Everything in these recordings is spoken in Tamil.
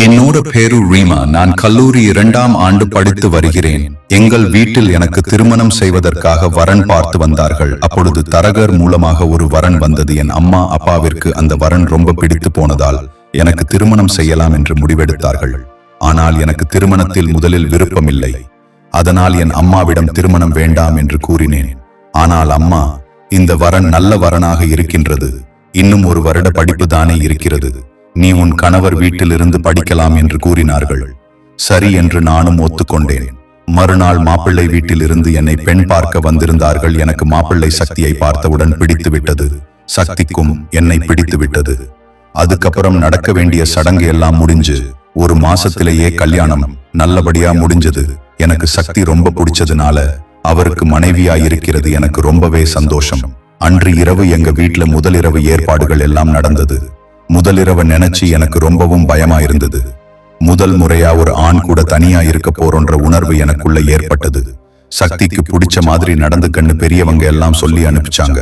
என்னோட பேரு ரீமா. நான் கல்லூரி 2ஆம் ஆண்டு படித்து வருகிறேன். எங்கள் வீட்டில் எனக்கு திருமணம் செய்வதற்காக வரன் பார்த்து வந்தார்கள். அப்பொழுது தரகர் மூலமாக ஒரு வரன் வந்தது. என் அம்மா அப்பாவிற்கு அந்த வரன் ரொம்ப பிடித்து போனதால் எனக்கு திருமணம் செய்யலாம் என்று முடிவெடுத்தார்கள். ஆனால் எனக்கு திருமணத்தில் முதலில் விருப்பமில்லை. அதனால் என் அம்மாவிடம் திருமணம் வேண்டாம் என்று கூறினேன். ஆனால் அம்மா, இந்த வரன் நல்ல வரனாக இருக்கின்றது, இன்னும் ஒரு வருட படிப்பு தானே இருக்கிறது, நீ உன் கணவர் வீட்டிலிருந்து படிக்கலாம் என்று கூறினார்கள். சரி என்று நானும் ஒத்துக்கொண்டேன். மறுநாள் மாப்பிள்ளை வீட்டிலிருந்து என்னை பெண் பார்க்க வந்திருந்தார்கள். எனக்கு மாப்பிள்ளை சக்தியை பார்த்தவுடன் பிடித்து விட்டது. சக்திக்கும் என்னை பிடித்து விட்டது. அதுக்கப்புறம் நடக்க வேண்டிய சடங்கு எல்லாம் முடிஞ்சு ஒரு மாசத்திலேயே கல்யாணம் நல்லபடியா முடிஞ்சது. எனக்கு சக்தி ரொம்ப பிடிச்சதுனால அவருக்கு மனைவியா இருக்கிறது எனக்கு ரொம்பவே சந்தோஷம். அன்று இரவு எங்க வீட்டுல முதலிரவு ஏற்பாடுகள் எல்லாம் நடந்தது. முதலிரவு நினைச்சு எனக்கு ரொம்பவும் பயமா இருந்தது. முதல் முறையா ஒரு ஆண் கூட தனியா இருக்க போறோன்ற உணர்வு எனக்குள்ள ஏற்பட்டது. சக்திக்கு பிடிச்ச மாதிரி நடந்துக்கன்னு பெரியவங்க எல்லாம் சொல்லி அனுப்பிச்சாங்க.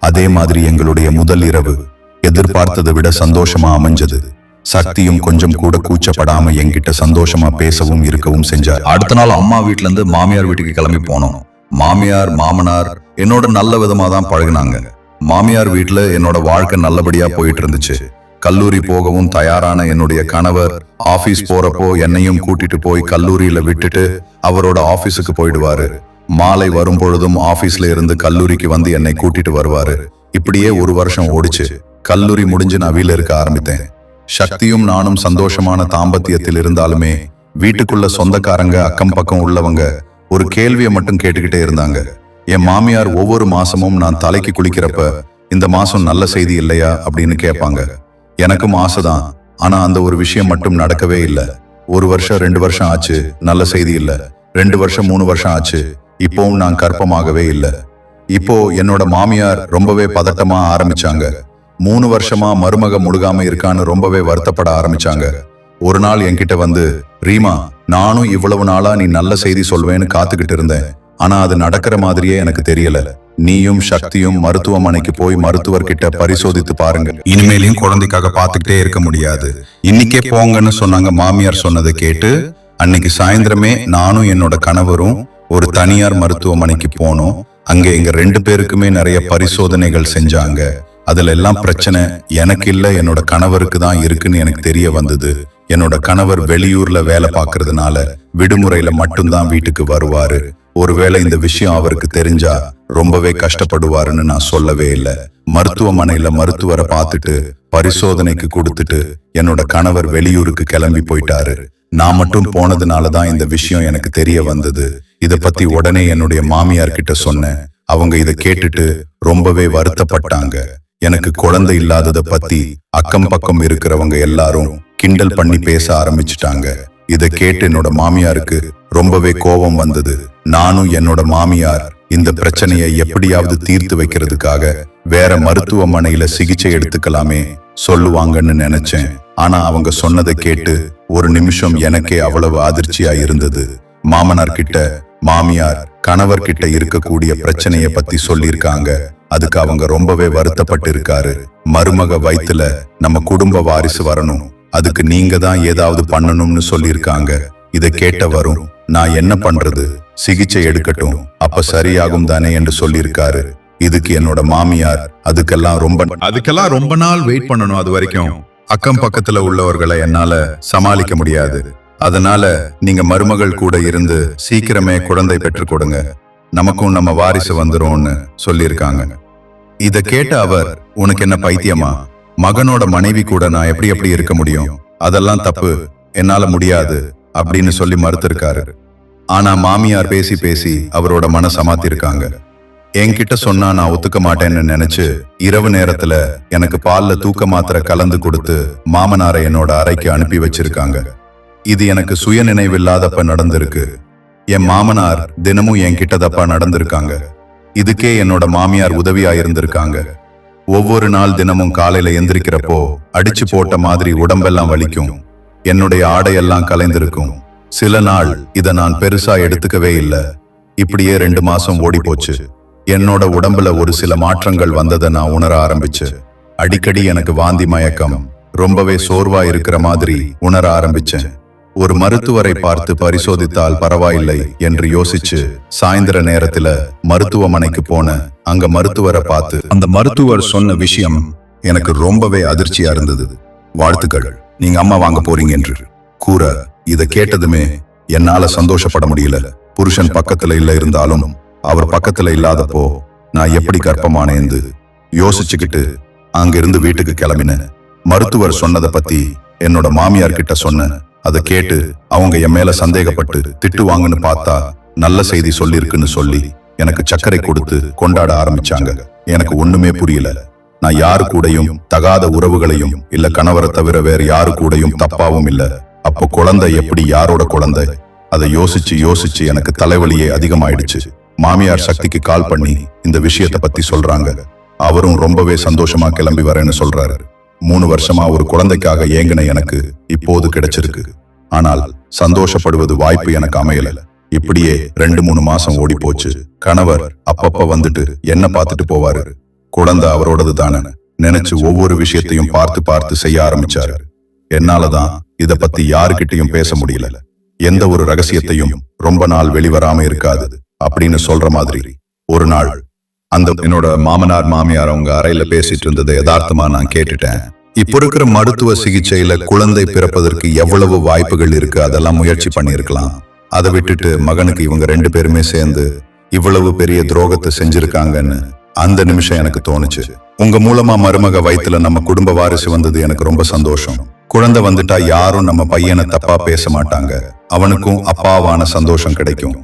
அதே மாதிரி எங்களுடைய முதல் இரவு எதிர்பார்த்ததை விட சந்தோஷமா அமைஞ்சது. சக்தியும் கொஞ்சம் கூட கூச்சப்படாம என்கிட்ட சந்தோஷமா பேசவும் இருக்கவும் செஞ்சார். அடுத்த நாள் அம்மா வீட்டுல இருந்து மாமியார் வீட்டுக்கு கிளம்பி போனோம். மாமியார் மாமனார் என்னோட நல்ல விதமா தான் பழகினாங்க. மாமியார் வீட்டுல என்னோட வாழ்க்கை நல்லபடியா போயிட்டு இருந்துச்சு. கல்லூரி போகவும் தயாரான என்னுடைய கணவர் ஆபீஸ் போறப்போ என்னையும் கூட்டிட்டு போய் கல்லூரியில விட்டுட்டு அவரோட ஆபீஸுக்கு போயிடுவாரு. மாலை வரும் பொழுதும் ஆபீஸ்ல இருந்து கல்லூரிக்கு வந்து என்னை கூட்டிட்டு வருவாரு. இப்படியே ஒரு வருஷம் ஓடிச்சு. கல்லூரி முடிஞ்சு நான் வீல இருக்க ஆரம்பித்தேன். சக்தியும் நானும் சந்தோஷமான தாம்பத்தியத்தில் இருந்தாலுமே வீட்டுக்குள்ள சொந்தக்காரங்க அக்கம் பக்கம் உள்ளவங்க ஒரு கேள்வியை மட்டும் கேட்டுக்கிட்டே இருந்தாங்க. என் மாமியார் ஒவ்வொரு மாசமும் நான் தலைக்கு குளிக்கிறப்ப இந்த மாசம் நல்ல செய்தி இல்லையா அப்படின்னு கேட்பாங்க. எனக்கும் ஆசைதான். ஆனா அந்த ஒரு விஷயம் மட்டும் நடக்கவே இல்லை. 1 வருஷம் 2 வருஷம் ஆச்சு, நல்ல செய்தி இல்ல. 2 வருஷம் 3 வருஷம் ஆச்சு, இப்போவும் நான் கர்ப்பமாகவே இல்லை. இப்போ என்னோட மாமியார் ரொம்பவே பதட்டமா ஆரம்பிச்சாங்க. 3 வருஷமா மருமக முழுகாம இருக்கான்னு ரொம்பவே வருத்தப்பட ஆரம்பிச்சாங்க. ஒரு நாள் என்கிட்ட வந்து, ரீமா, நானும் இவ்வளவு நாளா நீ நல்ல செய்தி சொல்வேன்னு காத்துக்கிட்டு இருந்தேன். ஆனா அது நடக்கிற மாதிரியே எனக்கு தெரியல. நீயும் சக்தியும் மருத்துவமனைக்கு போய் மருத்துவர்கிட்ட பரிசோதித்து பாருங்க. இனிமேலையும் குழந்தைக்காக பார்த்துக்கிட்டே இருக்க முடியாது, இன்னைக்கே போங்கன்னு சொன்னாங்க. மாமியார் சொன்னதை கேட்டு அன்னைக்கு சாயந்தரமே நானும் என்னோட கணவரும் ஒரு தனியார் மருத்துவமனைக்கு போனோம். அங்க எங்க 2 பேருக்குமே நிறைய பரிசோதனைகள் செஞ்சாங்க. அதுல எல்லாம் பிரச்சனை எனக்கு இல்ல, என்னோட கணவருக்கு தான் இருக்குன்னு எனக்கு தெரிய வந்தது. என்னோட கணவர் வெளியூர்ல வேலை பார்க்கறதுனால விடுமுறையில மட்டும்தான் வீட்டுக்கு வருவாரு. ஒருவேளை இந்த விஷயம் அவருக்கு தெரிஞ்சா ரொம்பவே கஷ்டப்படுவாருன்னு நான் சொல்லவே இல்லை. மருத்துவமனையில மருத்துவரை பார்த்துட்டு பரிசோதனைக்கு கொடுத்துட்டு என்னோட கணவர் வெளியூருக்கு கிளம்பி போயிட்டாரு. நான் மட்டும் போனதுனாலதான் இந்த விஷயம் எனக்கு தெரிய வந்தது. இத பத்தி உடனே என்னுடைய மாமியார் கிட்ட சொன்னேன். அவங்க இத கேட்டுட்டு ரொம்பவே வருத்தப்பட்டாங்க. எனக்கு குழந்தை இல்லாததை பத்தி அக்கம் பக்கம் இருக்கிறவங்க எல்லாரும் கிண்டல் பண்ணி பேச ஆரம்பிச்சுட்டாங்க. இதை கேட்டு என்னோட மாமியாருக்கு ரொம்பவே கோபம் வந்தது. நானும் என்னோட மாமியார் இந்த பிரச்சனையை எப்படியாவது தீர்த்து வைக்கிறதுக்காக வேற மருத்துவமனையில சிகிச்சை எடுத்துக்கலாமே சொல்லுவாங்கன்னு நினைச்சேன். ஆனா அவங்க சொன்னதை கேட்டு ஒரு நிமிஷம் எனக்கே அவ்வளவு அதிர்ச்சியா இருந்தது. மாமனார் கிட்ட மாமியார் கணவர் கிட்ட இருக்கக்கூடிய பிரச்சனைய பத்தி சொல்லியிருக்காங்க. அதுக்கு அவங்க ரொம்பவே வருத்தப்பட்டு இருக்காரு. மருமக வயித்துல நம்ம குடும்ப வாரிசு வரணும், அதுக்கு நீங்க தான் ஏதாவது பண்ணணும்னு சொல்லியிருக்காங்க. இதை கேட்ட வரும், நான் என்ன பண்றது, சிகிச்சை எடுக்கட்டும், அப்ப சரியாகும் தானே என்று சொல்லியிருக்காரு. இதுக்கு என்னோட மாமியார் அதுக்கெல்லாம் ரொம்ப நாள் வெயிட் பண்ணணும், அது வரைக்கும் அக்கம் பக்கத்துல உள்ளவர்களை என்னால சமாளிக்க முடியாது. அதனால நீங்க மருமகள் கூட இருந்து சீக்கிரமே குழந்தை பெற்றுக் கொடுங்க, நமக்கும் நம்ம வாரிசு வந்துரும்னு சொல்லியிருக்காங்க. இத கேட்ட அவர், உனக்கு என்ன பைத்தியமா, மகனோட மனைவி கூட நான் எப்படி இருக்க முடியும், அதெல்லாம் தப்பு, என்னால முடியாது அப்படின்னு சொல்லி மறுத்திருக்காரு. ஆனா மாமியார் பேசி பேசி அவரோட மனச மாத்திருக்காங்க. என்கிட்ட சொன்னா நான் ஒத்துக்க மாட்டேன்னு நினைச்சு இரவு நேரத்துல எனக்கு பால்ல தூக்க மாத்திரை கலந்து கொடுத்து மாமனாரை என்னோட அறைக்கு அனுப்பி வச்சிருக்காங்க. இது எனக்கு சுய நினைவில்லாதப்ப நடந்திருக்கு. என் மாமனார் தினமும் என்கிட்ட தப்பா நடந்திருக்காங்க. இதுக்கே என்னோட மாமியார் உதவியா இருந்திருக்காங்க. ஒவ்வொரு நாள் தினமும் காலையில எந்திரிக்கிறப்போ அடிச்சு போட்ட மாதிரி உடம்பெல்லாம் வலிக்கும், என்னுடைய ஆடையெல்லாம் கலைந்திருக்கும். சில நாள் இத நான் பெருசா எடுத்துக்கவே இல்லை. இப்படியே 2 மாசம் ஓடி போச்சு. என்னோட உடம்புல ஒரு சில மாற்றங்கள் வந்ததை நான் உணர ஆரம்பிச்சு. அடிக்கடி எனக்கு வாந்தி மயக்கம், ரொம்பவே சோர்வா இருக்கிற மாதிரி உணர ஆரம்பிச்சேன். ஒரு மருத்துவரை பார்த்து பரிசோதித்தால் பரவாயில்லை என்று யோசிச்சு சாயந்தர நேரத்துல மருத்துவமனைக்கு போன. அங்க மருத்துவரை பார்த்து அந்த மருத்துவர் சொன்ன விஷயம் எனக்கு ரொம்பவே அதிர்ச்சியா இருந்தது. வாழ்த்துக்கள், நீங்க அம்மா வாங்க போறீங்க என்று கூற, இதை கேட்டதுமே என்னால சந்தோஷப்பட முடியல. புருஷன் பக்கத்துல இல்ல இருந்தாலும் அவர் பக்கத்துல இல்லாதப்போ நான் எப்படி கர்ப்பமானேந்து யோசிச்சுக்கிட்டு அங்கிருந்து வீட்டுக்கு கிளம்பினேன். மருத்துவர் சொன்னதை பத்தி என்னோட மாமியார் கிட்ட சொன்னேன். அதை கேட்டு அவங்க என் மேல சந்தேகப்பட்டு திட்டுவாங்கன்னு பார்த்தா நல்ல செய்தி சொல்லிருக்குன்னு சொல்லி எனக்கு சர்க்கரை கொடுத்து கொண்டாட ஆரம்பிச்சாங்க. எனக்கு ஒண்ணுமே புரியல. நான் யாரு கூடயும் தகாத உறவுகளையும் இல்ல கணவரை தவிர வேற யாரு கூடயும் தப்பாவும் இல்ல. அப்போ குழந்தை எப்படி யாரோட குழந்தை? அதை யோசிச்சு யோசிச்சு எனக்கு தலைவலியே அதிகமாயிடுச்சு. மாமியார் சக்திக்கு கால் பண்ணி இந்த விஷயத்தை பத்தி சொல்றாங்க. அவரும் ரொம்பவே சந்தோஷமா கிளம்பி வரேன்னு சொல்றாரு. 3 வருஷமா ஒரு குழந்தைக்காக ஏங்கின எனக்கு இப்போது கிடைச்சிருக்கு. ஆனால் சந்தோஷப்படுவது வாய்ப்பு எனக்கு அமையல. இப்படியே 2-3 மாசம் ஓடி போச்சு. கணவர் அப்பப்ப வந்துட்டு என்ன பார்த்துட்டு போவாரு. குழந்தை அவரோடது தானே நினைச்சு ஒவ்வொரு விஷயத்தையும் பார்த்து பார்த்து செய்ய ஆரம்பிச்சாரு. என்னாலதான் இத பத்தி யாருக்கிட்டையும் பேச முடியல. எந்த ஒரு ரகசியத்தையும் ரொம்ப நாள் வெளிவராம இருக்காது அப்படின்னு சொல்ற மாதிரி ஒரு நாள் அந்த என்னோட மாமனார் மாமியார் அவங்க அறையில பேசிட்டு இருந்ததை யதார்த்தமா நான் கேட்டுட்டேன். இப்ப இருக்கிற மருத்துவ சிகிச்சையில குழந்தை பிறப்பதற்கு எவ்வளவு வாய்ப்புகள் இருக்கு, அதெல்லாம் முயற்சி பண்ணிருக்கலாம். அதை விட்டுட்டு மகனுக்கு இவங்க 2 பேருமே சேர்ந்து இவ்வளவு பெரிய துரோகத்தை செஞ்சிருக்காங்கன்னு அந்த நிமிஷம் எனக்கு தோணுச்சு. உங்க மூலமா மருமக வயித்துல நம்ம குடும்ப வாரிசு வந்தது எனக்கு ரொம்ப சந்தோஷம். குழந்தை வந்துட்டா யாரும் நம்ம பையனை தப்பா பேச மாட்டாங்க. அவனுக்கும் அப்பாவான சந்தோஷம் கிடைக்கும்.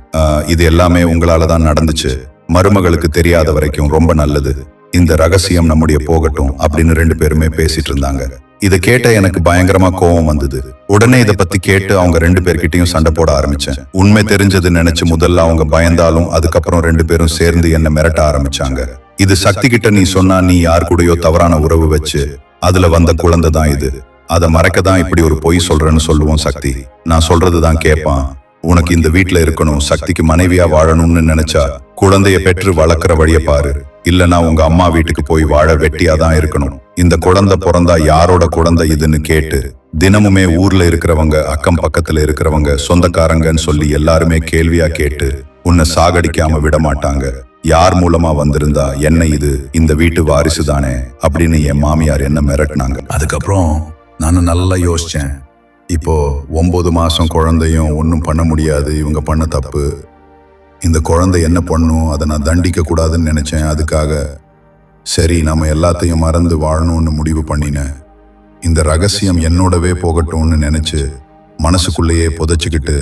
இது எல்லாமே உங்களாலதான் நடந்துச்சு. மருமகளுக்கு தெரியாத வரைக்கும் ரொம்ப நல்லது. இந்த ரகசியம் நம்முடைய போகட்டும் அப்படின்னு 2 பேருமே பேசிட்டு இருந்தாங்க. இதை கேட்ட எனக்கு பயங்கரமா கோபம் வந்தது. உடனே இதை பத்தி கேட்டு அவங்க 2 பேர்கிட்டையும் சண்டை போட ஆரம்பிச்சேன். உண்மை தெரிஞ்சது நினைச்சு முதல்ல அவங்க பயந்தாலும் அதுக்கப்புறம் 2 பேரும் சேர்ந்து என்ன மிரட்ட ஆரம்பிச்சாங்க. இது சக்தி கிட்ட நீ சொன்னா நீ யார் கூடயோ தவறான உறவு வச்சு அதுல வந்த குழந்தை தான் இது. அதை மறைக்கதான் இப்படி ஒரு பொய் சொல்றேன்னு சொல்லுவோம். சக்தி நான் சொல்றதுதான் கேட்பான். உனக்கு இந்த வீட்டுல இருக்கணும், சக்திக்கு மனைவியா வாழணும்னு நினைச்சா குழந்தைய பெற்று வளர்க்கிற வழிய பாரு. இல்லனா உங்க அம்மா வீட்டுக்கு போய் வாழ வெட்டியாதான் இருக்கணும். இந்த குழந்தை பிறந்தா யாரோட குழந்தை இதுன்னு கேட்டு தினமுமே ஊர்ல இருக்கிறவங்க, அக்கம் பக்கத்துல இருக்கிறவங்க, சொந்தக்காரங்கன்னு சொல்லி எல்லாருமே கேள்வியா கேட்டு உன்னை சாகடிக்காம விட மாட்டாங்க. யார் மூலமா வந்திருந்தா என்ன, இது இந்த வீட்டு வாரிசு தானே அப்படின்னு என் மாமியார் என்ன மிரட்டினாங்க. அதுக்கப்புறம் நானும் நல்லா யோசிச்சேன். இப்போ 9 மாசம் குழந்தையும் ஒன்றும் பண்ண முடியாது. இவங்க பண்ண தப்பு. இந்த குழந்தை என்ன பண்ணும், அதை நான் தண்டிக்க கூடாதுன்னு நினைச்சேன். அதுக்காக சரி நம்ம எல்லாத்தையும் மறந்து வாழணும்னு முடிவு பண்ணினேன். இந்த ரகசியம் என்னோடவே போகட்டும்னு நினைச்சு மனசுக்குள்ளேயே புதைச்சுக்கிட்டு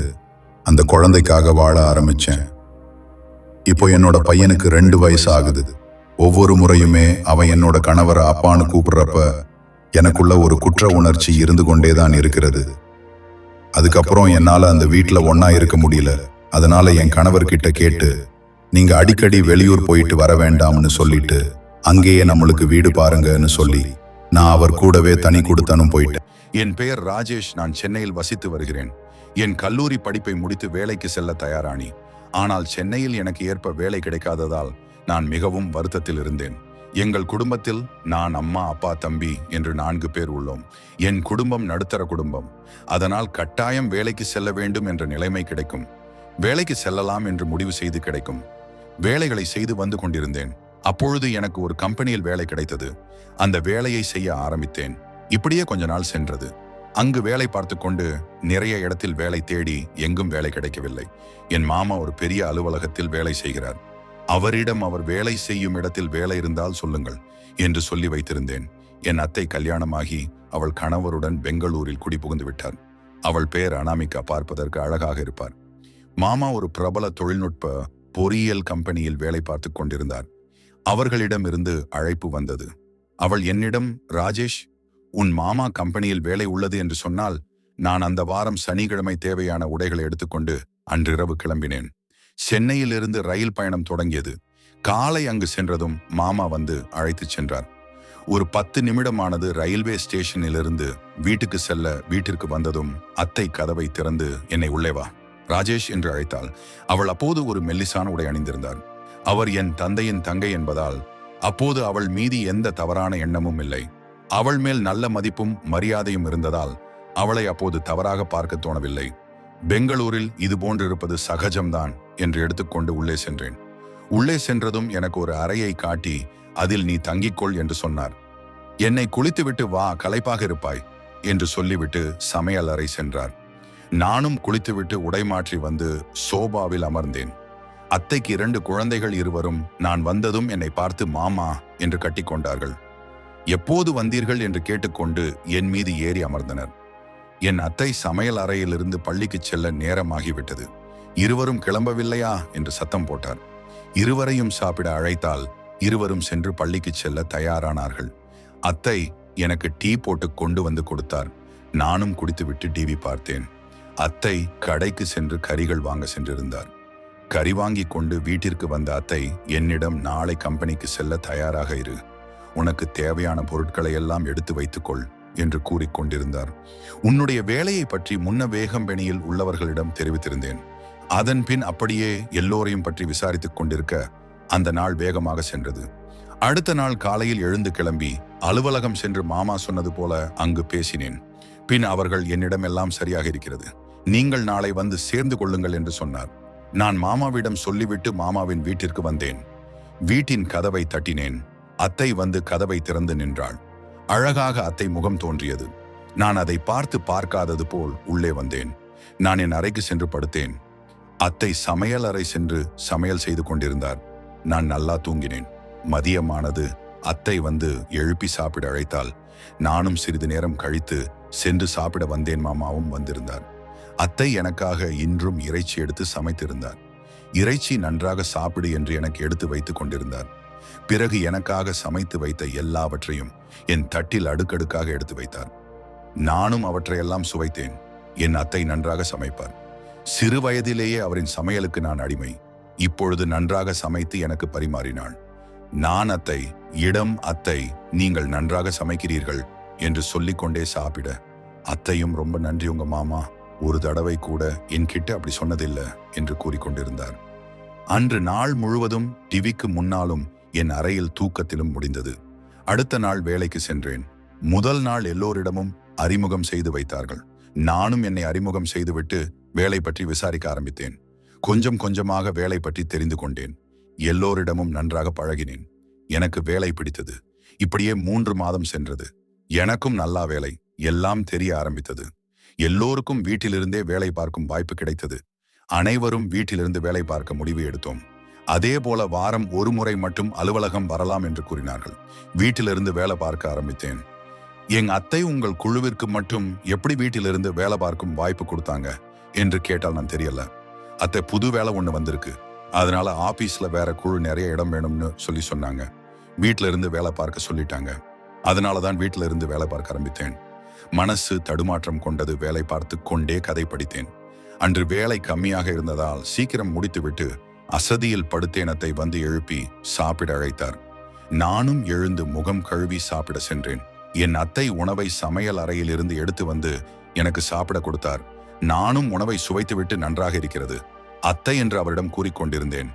அந்த குழந்தைக்காக வாழ ஆரம்பிச்சேன். இப்போ என்னோட பையனுக்கு 2 வயசு ஆகுது. ஒவ்வொரு முறையுமே அவன் என்னோட கணவரை அப்பான்னு கூப்பிடுறப்ப எனக்குள்ள ஒரு குற்ற உணர்ச்சி இருந்து கொண்டேதான் இருக்கிறது. அதுக்கப்புறம் என்னால அந்த வீட்டுல ஒன்னா இருக்க முடியல. அதனால என் கணவர்கிட்ட கேட்டு நீங்க அடிக்கடி வெளியூர் போயிட்டு வர வேண்டாம்னு சொல்லிட்டு அங்கேயே நம்மளுக்கு வீடு பாருங்கன்னு சொல்லி நான் அவர் கூடவே தனி கொடுத்தனும் போயிட்டேன். என் பெயர் ராஜேஷ். நான் சென்னையில் வசித்து வருகிறேன். என் கல்லூரி படிப்பை முடித்து வேலைக்கு செல்ல தயாரானி. ஆனால் சென்னையில் எனக்கு ஏற்ப வேலை கிடைக்காததால் நான் மிகவும் வருத்தத்தில் இருந்தேன். எங்கள் குடும்பத்தில் நான், அம்மா, அப்பா, தம்பி என்று 4 பேர் உள்ளோம். என் குடும்பம் நடுத்தர குடும்பம். அதனால் கட்டாயம் வேலைக்கு செல்ல வேண்டும் என்ற நிலைமை கிடைக்கும். வேலைக்கு செல்லலாம் என்று முடிவு செய்து கிடைக்கும் வேலைகளை செய்து வந்து கொண்டிருந்தேன். அப்பொழுது எனக்கு ஒரு கம்பெனியில் வேலை கிடைத்தது. அந்த வேலையை செய்ய ஆரம்பித்தேன். இப்படியே கொஞ்ச நாள் சென்றது. அங்கு வேலை பார்த்து கொண்டு நிறைய இடத்தில் வேலை தேடி எங்கும் வேலை கிடைக்கவில்லை. என் மாமா ஒரு பெரிய அலுவலகத்தில் வேலை செய்கிறார். அவரிடம் அவர் வேலை செய்யும் இடத்தில் வேலை இருந்தால் சொல்லுங்கள் என்று சொல்லி வைத்திருந்தேன். என் அத்தை கல்யாணமாகி அவள் கணவருடன் பெங்களூரில் குடிபுகுந்து விட்டார். அவள் பெயர் அனாமிகா. பார்ப்பதற்கு அழகாக இருப்பார். மாமா ஒரு பிரபல தொழில்நுட்ப பொறியியல் கம்பெனியில் வேலை பார்த்து கொண்டிருந்தார். அவர்களிடமிருந்து அழைப்பு வந்தது. அவள் என்னிடம், ராஜேஷ், உன் மாமா கம்பெனியில் வேலை உள்ளது என்று சொன்னால் நான் அந்த வாரம் சனிக்கிழமை தேவையான உடைகளை எடுத்துக்கொண்டு அன்றிரவு கிளம்பினேன். சென்னையிலிருந்து ரயில் பயணம் தொடங்கியது. காலை அங்கு சென்றதும் மாமா வந்து அழைத்து சென்றார். ஒரு 10 நிமிடமானது. ரயில்வே ஸ்டேஷனிலிருந்து வீட்டுக்கு செல்ல வீட்டிற்கு வந்ததும் அத்தை கதவை திறந்து என்னை உள்ளே வா ராஜேஷ் என்று அழைத்தாள். அவள் அப்போது ஒரு மெல்லிசான உடை அணிந்திருந்தார். அவர் என் தந்தையின் தங்கை என்பதால் அப்போது அவள் மீது எந்த தவறான எண்ணமும் இல்லை. அவள் மேல் நல்ல மதிப்பும் மரியாதையும் இருந்ததால் அவளை அப்போது தவறாக பார்க்க தோணவில்லை. பெங்களூரில் இது போன்றிருப்பது சகஜம்தான் என்று எடுத்துக்கொண்டு உள்ளே சென்றேன். உள்ளே சென்றதும் எனக்கு ஒரு அறையை காட்டி அதில் நீ தங்கிக்கொள் என்று சொன்னார். என்னை குளித்துவிட்டு வா, களைப்பாக இருப்பாய் என்று சொல்லிவிட்டு சமையல் அறை சென்றார். நானும் குளித்துவிட்டு உடை மாற்றி வந்து சோபாவில் அமர்ந்தேன். அத்தைக்கு 2 குழந்தைகள் இருவரும் நான் வந்ததும் என்னை பார்த்து மாமா என்று கட்டிக்கொண்டார்கள். எப்போது வந்தீர்கள் என்று கேட்டுக்கொண்டு என் மீது ஏறி அமர்ந்தனர். என் அத்தை சமையல் அறையிலிருந்து பள்ளிக்கு செல்ல நேரமாகிவிட்டது. இருவரும் கிளம்பவில்லையா என்று சத்தம் போட்டார். இருவரையும் சாப்பிட அழைத்தால் இருவரும் சென்று பள்ளிக்கு செல்ல தயாரானார்கள். அத்தை எனக்கு டீ போட்டு கொண்டு வந்து கொடுத்தார். நானும் குடித்துவிட்டு டிவி பார்த்தேன். அத்தை கடைக்கு சென்று கறிகள் வாங்க சென்றிருந்தார். கறி வாங்கி கொண்டு வீட்டிற்கு வந்த அத்தை என்னிடம் நாளை கம்பெனிக்கு செல்ல தயாராக இரு, உனக்கு தேவையான பொருட்களை எல்லாம் எடுத்து வைத்துக்கொள் என்று கூறிக்கொண்டிருந்தார். உன்னுடைய வேலையை பற்றி முன்ன வேகம்பெனியில் உள்ளவர்களிடம் தெரிவித்திருந்தேன். அதன் பின் அப்படியே எல்லோரையும் பற்றி விசாரித்துக் கொண்டிருக்க அந்த நாள் வேகமாக சென்றது. அடுத்த நாள் காலையில் எழுந்து கிளம்பி அலுவலகம் சென்று மாமா சொன்னது போல அங்கு பேசினேன். பின் அவர்கள் என்னிடம் எல்லாம் சரியாக இருக்கிறது, நீங்கள் நாளை வந்து சேர்ந்து கொள்ளுங்கள் என்று சொன்னார். நான் மாமாவிடம் சொல்லிவிட்டு மாமாவின் வீட்டிற்கு வந்தேன். வீட்டின் கதவை தட்டினேன். அத்தை வந்து கதவை திறந்து நின்றாள். அழகாக அத்தை முகம் தோன்றியது. நான் அதை பார்த்து பார்க்காதது போல் உள்ளே வந்தேன். நான் என் அறைக்கு சென்று படுத்தேன். அத்தை சமையல் அறை சென்று சமையல் செய்து கொண்டிருந்தார். நான் நல்லா தூங்கினேன். மதியமானது. அத்தை வந்து எழுப்பி சாப்பிட அழைத்தால் நானும் சிறிது நேரம் கழித்து சென்று சாப்பிட வந்தேன். மாமாவும் வந்திருந்தார். அத்தை எனக்காக இன்றும் இறைச்சி எடுத்து சமைத்திருந்தார். இறைச்சி நன்றாக சாப்பிடு என்று எனக்கு எடுத்து வைத்துக் கொண்டிருந்தார். பிறகு எனக்காக சமைத்து வைத்த எல்லாவற்றையும் என் தட்டில் அடுக்கடுக்காக எடுத்து வைத்தார். நானும் அவற்றையெல்லாம் சுவைத்தேன். என் அத்தை நன்றாக சமைப்பார். சிறு வயதிலேயே அவரின் சமையலுக்கு நான் அடிமை. இப்பொழுது நன்றாக சமைத்து எனக்கு பரிமாறினாள். நான் அத்தை, இடம் அத்தை, நீங்கள் நன்றாக சமைக்கிறீர்கள் என்று சொல்லிக்கொண்டே சாப்பிட, அத்தையும் ரொம்ப நன்றி உங்க மாமா, ஒரு தடவை கூட என்கிட்ட அப்படி சொன்னதில்லை என்று கூறிக்கொண்டிருந்தார். அன்று நாள் முழுவதும் டிவிக்கு முன்னாலும் என் அறையில் தூக்கத்திலும் முடிந்தது. அடுத்த நாள் வேலைக்கு சென்றேன். முதல் நாள் எல்லோரிடமும் அறிமுகம் செய்து வைத்தார்கள். நானும் என்னை அறிமுகம் செய்துவிட்டு வேலை பற்றி விசாரிக்க ஆரம்பித்தேன். கொஞ்சம் கொஞ்சமாக வேலை பற்றி தெரிந்து கொண்டேன். எல்லோரிடமும் நன்றாக பழகினேன். எனக்கு வேலை பிடித்தது. இப்படியே 3 மாதம் சென்றது. எனக்கும் நல்லா வேலை எல்லாம் தெரிய ஆரம்பித்தது. எல்லோருக்கும் வீட்டிலிருந்தே வேலை பார்க்கும் வாய்ப்பு கிடைத்தது. அனைவரும் வீட்டிலிருந்து வேலை பார்க்க முடிவு எடுத்தோம். அதே போல வாரம் 1 முறை மட்டும் அலுவலகம் வரலாம் என்று கூறினார்கள். வீட்டிலிருந்து வேலை பார்க்க ஆரம்பித்தேன். எங்க அத்தை உங்கள் குழுவிற்கு மட்டும் எப்படி வீட்டிலிருந்து வேலை பார்க்கும் வாய்ப்பு கொடுத்தாங்க என்று கேட்டால் நான் தெரியல. அத்தை புது வேலை ஒண்ணு வந்திருக்கு, அதனால ஆபீஸ்ல வேற குழு நிறைய இடம் வேணும்னு சொன்னாங்க. வீட்டில இருந்து வேலை பார்க்க சொல்லிட்டாங்க. அதனாலதான் வீட்டில இருந்து வேலை பார்க்க ஆரம்பித்தேன். மனசு தடுமாற்றம் கொண்டது. வேலை பார்த்து கொண்டே கதை படித்தேன். அன்று வேலை கம்மியாக இருந்ததால் சீக்கிரம் முடித்துவிட்டு அசதியில் படுத்தேன். அத்தை வந்து எழுப்பி சாப்பிட அழைத்தார். நானும் எழுந்து முகம் கழுவி சாப்பிட சென்றேன். என் அத்தை உணவை சமையல் அறையில் இருந்து எடுத்து வந்து எனக்கு சாப்பிட கொடுத்தார். நானும் உணவை சுவைத்துவிட்டு நன்றாக இருக்கிறது அத்தை என்று அவரிடம் கூறிக்கொண்டிருந்தேன்.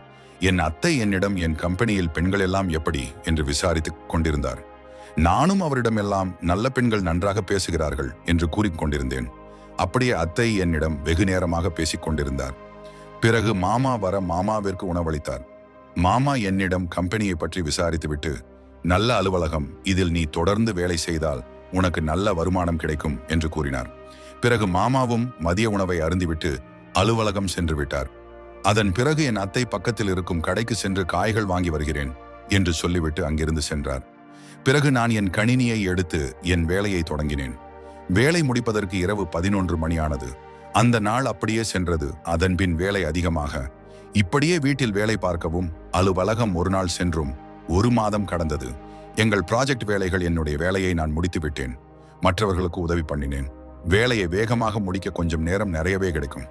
என் அத்தை என்னிடம் என் கம்பெனியில் பெண்கள் எல்லாம் எப்படி என்று விசாரித்துக் கொண்டிருந்தார். நானும் அவரிடம் எல்லாம் நல்ல பெண்கள் நன்றாக பேசுகிறார்கள் என்று கூறிக்கொண்டிருந்தேன். அப்படியே அத்தை என்னிடம் வெகு நேரமாக பேசிக் கொண்டிருந்தார். பிறகு மாமா வர மாமாவிற்கு உணவளித்தார். மாமா என்னிடம் கம்பெனியை பற்றி விசாரித்துவிட்டு, நல்ல அலுவலகம், இதில் நீ தொடர்ந்து வேலை செய்தால் உனக்கு நல்ல வருமானம் கிடைக்கும் என்று கூறினார். பிறகு மாமாவும் மதிய உணவை அருந்திவிட்டு அலுவலகம் சென்று விட்டார். அதன் பிறகு என் அத்தை பக்கத்தில் இருக்கும் கடைக்கு சென்று காய்கள் வாங்கி வருகிறேன் என்று சொல்லிவிட்டு அங்கிருந்து சென்றார். பிறகு நான் என் கணினியை எடுத்து என் வேலையை தொடங்கினேன். வேலை முடிப்பதற்கு இரவு 11 மணி ஆனது. அந்த நாள் அப்படியே சென்றது. அதன் பின் வேலை அதிகமாக. இப்படியே வீட்டில் வேலை பார்க்கவும் அலுவலகம் 1 நாள் சென்றும் 1 மாதம் கடந்தது. எங்கள் ப்ராஜெக்ட் வேலைகள், என்னுடைய வேலையை நான் முடித்து விட்டேன். மற்றவர்களுக்கு உதவி பண்ணினேன். வேலையை வேகமாக முடிக்க கொஞ்சம் நேரம் நிறையவே கிடைக்கும்.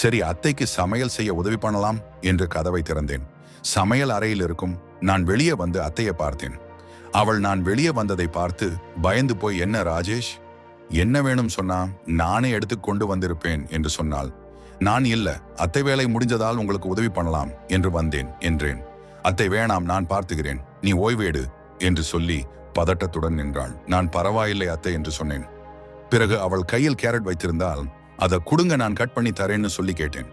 சரி, அத்தைக்கு சமையல் செய்ய உதவி பண்ணலாம் என்று கதவை திறந்தேன். சமையல் அறையில் இருக்கும். நான் வெளியே வந்து அத்தையை பார்த்தேன். அவள் நான் வெளியே வந்ததை பார்த்து பயந்து போய், என்ன ராஜேஷ், என்ன வேணும் சொன்னா நானே எடுத்து கொண்டு வந்திருப்பேன் என்று சொன்னாள். நான் இல்ல, அத்தை வேலை முடிஞ்சதால் உங்களுக்கு உதவி பண்ணலாம் என்று வந்தேன் என்றேன். அத்தை வேணாம், நான் பார்த்துக்கிறேன், நீ ஓய்வு எடு என்று சொல்லி பதட்டத்துடன் நின்றாள். நான் பரவாயில்லை அத்தை என்று சொன்னேன். பிறகு அவள் கையில் கேரட் வைத்திருந்தால் அதை குடுங்க, நான் கட் பண்ணி தரேன்னு சொல்லி கேட்டேன்.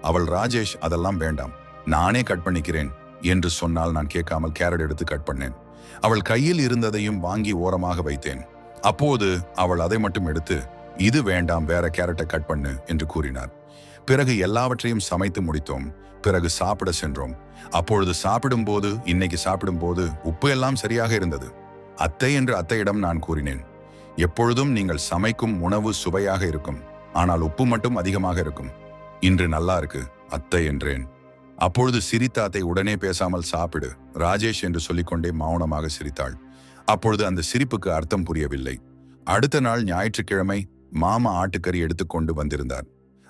அவள் ராஜேஷ் அதெல்லாம் வேண்டாம், நானே கட் பண்ணிக்கிறேன் என்று சொன்னால் நான் கேட்காமல் கேரட் எடுத்து கட் பண்ணேன். அவள் கையில் இருந்ததையும் வாங்கி ஓரமாக வைத்தேன். அப்போது அவள் அதை மட்டும் எடுத்து, இது வேண்டாம், வேற கேரட்டை கட் பண்ணு என்று கூறினார். பிறகு எல்லாவற்றையும் சமைத்து முடித்தோம். பிறகு சாப்பிட சென்றோம். அப்பொழுது சாப்பிடும்போது, இன்னைக்கு சாப்பிடும்போது உப்பு எல்லாம் சரியாக இருந்தது. அத்தை என்று அத்தையிடம் நான் கூறினேன், எப்பொழுதும் நீங்கள் சமைக்கும் உணவு சுவையாக இருக்கும், ஆனால் உப்பு மட்டும் அதிகமாக இருக்கும். இன்று நல்லா இருக்கு அத்தை என்றேன். அப்பொழுது சிரித்த அத்தை உடனே பேசாமல் சாப்பிடு ராஜேஷ் என்று சொல்லிக்கொண்டே மௌனமாக சிரித்தாள். அப்பொழுது அந்த சிரிப்புக்கு அர்த்தம் புரியவில்லை. அடுத்த நாள் ஞாயிற்றுக்கிழமை மாமா ஆட்டுக்கறி எடுத்துக்கொண்டு வந்திருந்தார்.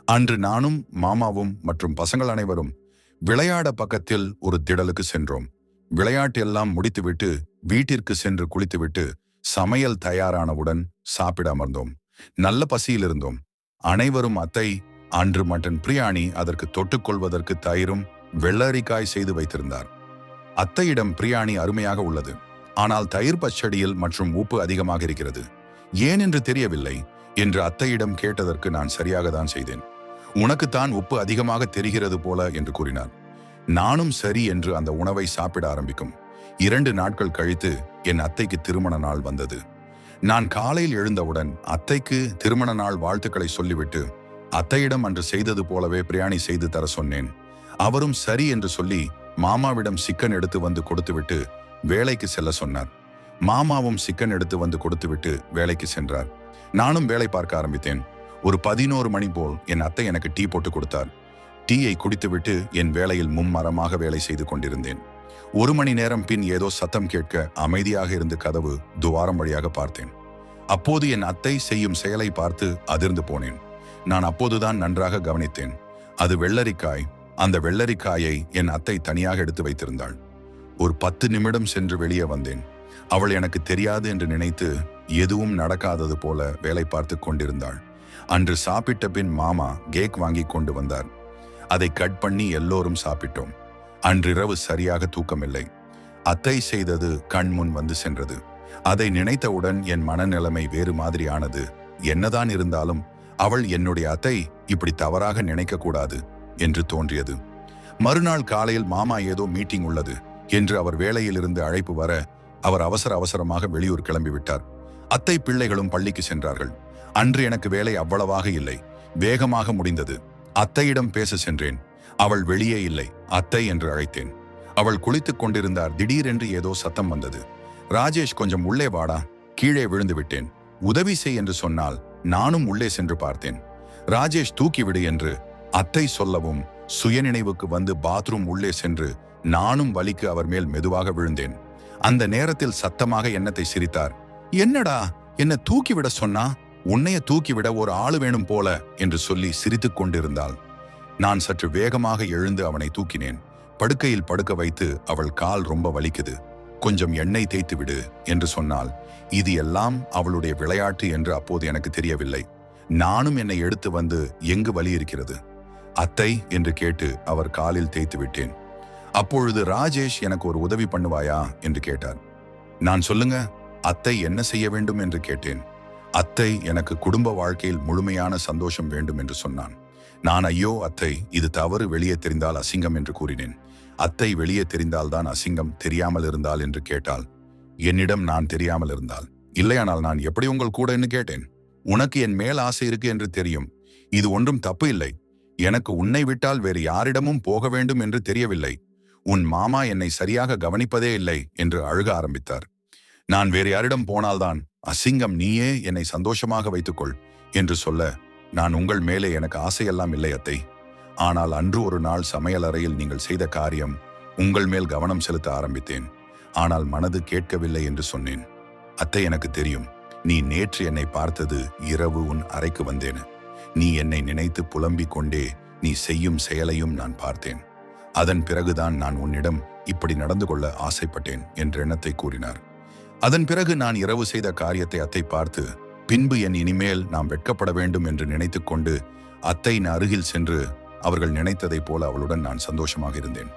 அன்று நானும் மாமாவும் மற்றும் பசங்கள் அனைவரும் விளையாட பக்கத்தில் ஒரு திடலுக்கு சென்றோம். விளையாட்டு எல்லாம் முடித்துவிட்டு வீட்டிற்கு சென்று குளித்துவிட்டு சமையல் தயாரானவுடன் சாப்பிட அமர்ந்தோம். நல்ல பசியில் இருந்தோம். அனைவரும் அத்தை அன்று மட்டன் பிரியாணி, அதற்கு தொட்டுக்கொள்வதற்கு தயிரும் வெள்ளரிக்காய் செய்து வைத்திருந்தார். அத்தையிடம் பிரியாணி அருமையாக உள்ளது, ஆனால் தயிர் பச்சடியில் மற்றும் உப்பு அதிகமாக இருக்கிறது, ஏன் என்று தெரியவில்லை என்று அத்தையிடம் கேட்டதற்கு நான் சரியாக தான் செய்தேன். உனக்குத்தான் உப்பு அதிகமாக தெரிகிறது போல என்று கூறினார். நானும் சரி என்று அந்த உணவை சாப்பிட ஆரம்பிக்கும் 2 நாட்கள் கழித்து என் அத்தைக்கு திருமண நாள் வந்தது. நான் காலையில் எழுந்தவுடன் அத்தைக்கு திருமண நாள் வாழ்த்துக்களை சொல்லிவிட்டு அத்தையிடம் அன்று செய்தது போலவே பிரியாணி செய்து தர சொன்னேன். அவரும் சரி என்று சொல்லி மாமாவிடம் சிக்கன் எடுத்து வந்து கொடுத்துவிட்டு வேலைக்கு செல்ல சொன்னார். மாமாவும் சிக்கன் எடுத்து வந்து கொடுத்துவிட்டு வேலைக்கு சென்றார். நானும் வேலை பார்க்க ஆரம்பித்தேன். ஒரு 11 மணி போல் என் அத்தை எனக்கு டீ போட்டு கொடுத்தார். டீயை குடித்துவிட்டு என் வேலையில் மும்மரமாக வேலை செய்து கொண்டிருந்தேன். 1 மணி நேரம் பின் ஏதோ சத்தம் கேட்க அமைதியாக இருந்து கதவு துவாரம் வழியாக பார்த்தேன். அப்போது என் அத்தை செய்யும் செயலை பார்த்து அதிர்ந்து போனேன். நான் அப்போதுதான் நன்றாக கவனித்தேன். அது வெள்ளரிக்காய். அந்த வெள்ளரிக்காயை என் அத்தை தனியாக எடுத்து வைத்திருந்தாள். ஒரு 10 நிமிடம் சென்று வெளியே வந்தேன். அவள் எனக்கு தெரியாது என்று நினைத்து எதுவும் நடக்காதது போல வேலை பார்த்து கொண்டிருந்தாள். அன்று சாப்பிட்ட பின் மாமா கேக் வாங்கி கொண்டு வந்தார். அதை கட் பண்ணி எல்லோரும் சாப்பிட்டோம். அன்றிரவு சரியாக தூக்கமில்லை. அத்தை செய்தது கண் முன் வந்து சென்றது. அதை நினைத்தவுடன் என் மனநிலைமை வேறு மாதிரி ஆனது. என்னதான் இருந்தாலும் அவள் என்னுடைய அத்தை இப்படி தவறாக நினைக்க கூடாது என்று தோன்றியது. மறுநாள் காலையில் மாமா ஏதோ மீட்டிங் உள்ளது என்று அவர் வேலையிலிருந்து அழைப்பு வர அவர் அவசரமாக வெளியூர் கிளம்பிவிட்டார். அத்தை பிள்ளைகளும் பள்ளிக்கு சென்றார்கள். அன்று எனக்கு வேலை அவ்வளவாக இல்லை, வேகமாக முடிந்தது. அத்தையிடம் பேச சென்றேன். அவள் வெளியே இல்லை. அத்தை என்று அழைத்தேன். அவள் குளித்துக் கொண்டிருந்தார். திடீரென்று ஏதோ சத்தம் வந்தது. ராஜேஷ், கொஞ்சம் உள்ளே வாடா, கீழே விழுந்து விட்டேன், உதவி செய் என்று சொன்னால் நானும் உள்ளே சென்று பார்த்தேன். ராஜேஷ் தூக்கிவிடு என்று அத்தை சொல்லவும் சுயநினைவுக்கு வந்து பாத்ரூம் உள்ளே சென்று நானும் வலிக்கு அவர் மேல் மெதுவாக விழுந்தேன். அந்த நேரத்தில் சத்தமாக என்னத்தை சிரித்தார். என்னடா, என்ன தூக்கிவிட சொன்னா? உன்னைய தூக்கிவிட ஒரு ஆளு வேணும் போல என்று சொல்லி சிரித்துக் கொண்டிருந்தாள். நான் சற்று வேகமாக எழுந்து அவனை தூக்கினேன். படுக்கையில் படுக்க வைத்து அவள் கால் ரொம்ப வலிக்குது, கொஞ்சம் எண்ணெய் தேய்த்து விடு என்று சொன்னால் இது எல்லாம் அவளுடைய விளையாட்டு என்று அப்போது எனக்கு தெரியவில்லை. நானும் என்னை எடுத்து வந்து எங்கு வலி இருக்கிறது அத்தை என்று கேட்டு அவர் காலில் தேய்த்து விட்டேன். அப்பொழுது ராஜேஷ், எனக்கு ஒரு உதவி பண்ணுவாயா என்று கேட்டார். நான் சொல்லுங்க அத்தை, என்ன செய்ய வேண்டும் என்று கேட்டேன். அத்தை, எனக்கு குடும்ப வாழ்க்கையில் முழுமையான சந்தோஷம் வேண்டும் என்று சொன்னான். நான் ஐயோ அத்தை, இது தவறு, வெளியே தெரிந்தால் அசிங்கம் என்று கூறினேன். அத்தை, வெளியே தெரிந்தால்தான் அசிங்கம், தெரியாமல் இருந்தால் என்று கேட்டாள். என்னிடம் நான் தெரியாமல் இருந்தால் இல்லையானால் நான் எப்படி உங்கள் கூட என்று கேட்டேன். உனக்கு என் மேல் ஆசை இருக்கு என்று தெரியும், இது ஒன்றும் தப்பு இல்லை. எனக்கு உன்னை விட்டால் வேறு யாரிடமும் போக வேண்டும் என்று தெரியவில்லை. உன் மாமா என்னை சரியாக கவனிப்பதே இல்லை என்று அழுக ஆரம்பித்தார். நான் வேறு யாரிடம் போனால்தான் அசிங்கம், நீயே என்னை சந்தோஷமாக வைத்துக்கொள் என்று சொல்ல, நான் உங்கள் மேலே எனக்கு ஆசையெல்லாம் இல்லை அத்தை. ஆனால் அன்று ஒரு நாள் சமையலறையில் நீங்கள் செய்த காரியம், உங்கள் மேல் கவனம் செலுத்த ஆரம்பித்தேன். ஆனால் மனது கேட்கவில்லை என்று சொன்னேன். அத்தை, எனக்கு தெரியும், நீ நேற்று என்னை பார்த்தது இரவு உன் அறைக்கு வந்தேன். நீ என்னை நினைத்து புலம்பிக் கொண்டே நீ செய்யும் செயலையும் நான் பார்த்தேன். அதன் பிறகுதான் நான் உன்னிடம் இப்படி நடந்து கொள்ள ஆசைப்பட்டேன் என்ற எண்ணத்தை கூறினார். அதன் பிறகு நான் இரவு செய்த காரியத்தை அத்தை பார்த்து, பின்பு என் இனிமேல் நாம் வெட்கப்பட வேண்டும் என்று நினைத்து கொண்டு அத்தையின் அருகில் சென்று அவர்கள் நினைத்ததைப் போல அவளுடன் நான் சந்தோஷமாக இருந்தேன்.